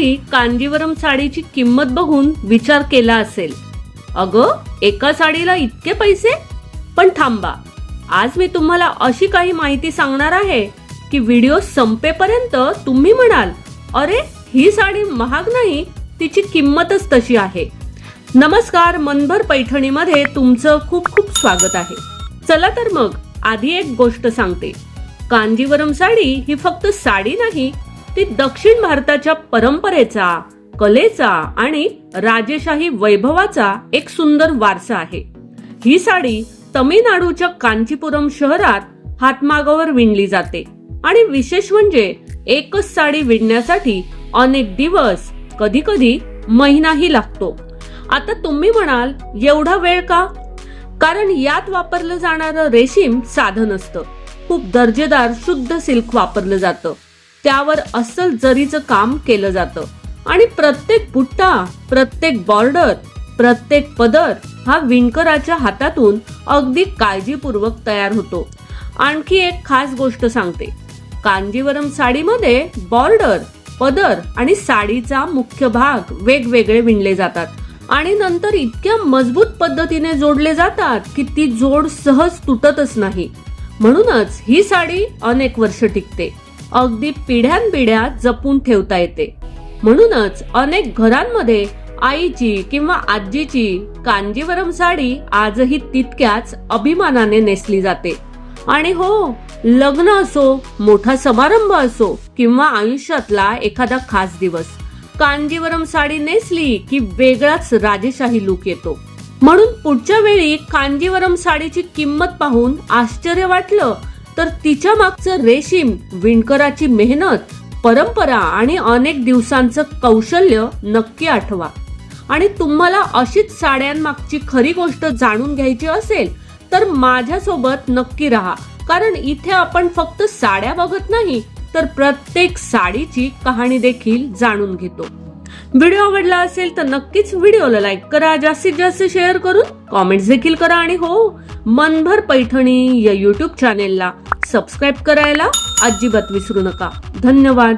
कधी कांजीवरम साडीची किंमत बघून विचार केला असेल, अगं एका साडीला इतके पैसे? पण थांबा, आज मी तुम्हाला अशी काही माहिती सांगणार आहे की व्हिडिओ संपेपर्यंत तुम्ही म्हणाल, अरे ही साडी महाग नाही, तिची किंमतच तशी आहे. नमस्कार, मनभर पैठणीमध्ये तुमचं खूप खूप स्वागत आहे. चला तर मग आधी एक गोष्ट सांगते. कांजीवरम साडी ही फक्त साडी नाही, ती दक्षिण भारताच्या परंपरेचा, कलेचा आणि राजेशाही वैभवाचा एक सुंदर वारसा आहे. ही साडी तमिळनाडूच्या कांचीपुरम शहरात हातमागावर विणली जाते आणि विशेष म्हणजे एकच साडी विणण्यासाठी अनेक दिवस, कधी कधी महिनाही लागतो. आता तुम्ही म्हणाल, एवढा वेळ का? कारण यात वापरलं जाणारं रेशीम साधं नसतं. खूप दर्जेदार शुद्ध सिल्क वापरलं जातं. त्यावर अस्सल जरीचं काम केलं जातं आणि प्रत्येक बुट्टा, प्रत्येक बॉर्डर, प्रत्येक पदर हा विणकराच्या हातातून अगदी काळजीपूर्वक तयार होतो. आणखी एक खास गोष्ट सांगते. कांजीवरम साडीमध्ये बॉर्डर, पदर आणि साडीचा मुख्य भाग वेगवेगळे विणले जातात आणि नंतर इतक्या मजबूत पद्धतीने जोडले जातात की ती जोड सहज तुटतच नाही. म्हणूनच ही साडी अनेक वर्ष टिकते, अगदी पिढ्यानपिढ्या जपून ठेवता येते. म्हणूनच अनेक घरांमध्ये आईची किंवा आजीची कांजीवरम साडी आजही तितक्याच अभिमानाने नेसली जाते. आणि हो, लग्न असो, मोठा समारंभ असो किंवा आयुष्यातला एखादा खास दिवस, कांजीवरम साडी नेसली की वेगळाच राजेशाही लुक येतो. म्हणून पुढच्या वेळी कांजीवरम साडीची किंमत पाहून आश्चर्य वाटलं तर तिच्या मागचं रेशीम, विणकराची मेहनत, परंपरा आणि अनेक दिवसांचं कौशल्य नक्की आठवा. आणि तुम्हाला अशीच साड्यांमागची खरी गोष्ट जाणून घ्यायची असेल तर माझ्यासोबत नक्की राहा, कारण इथे आपण फक्त साड्या बघत नाही तर प्रत्येक साडीची कहाणी देखील जाणून घेतो. व्हिडिओ आवडला असेल तर नक्कीच व्हिडिओला लाईक करा, जास्तीत जास्त शेअर करून कॉमेंट्स देखील करा आणि हो, मनभर पैठणी या YouTube चॅनेलला सबस्क्राईब करायला अजिबात विसरू नका. धन्यवाद.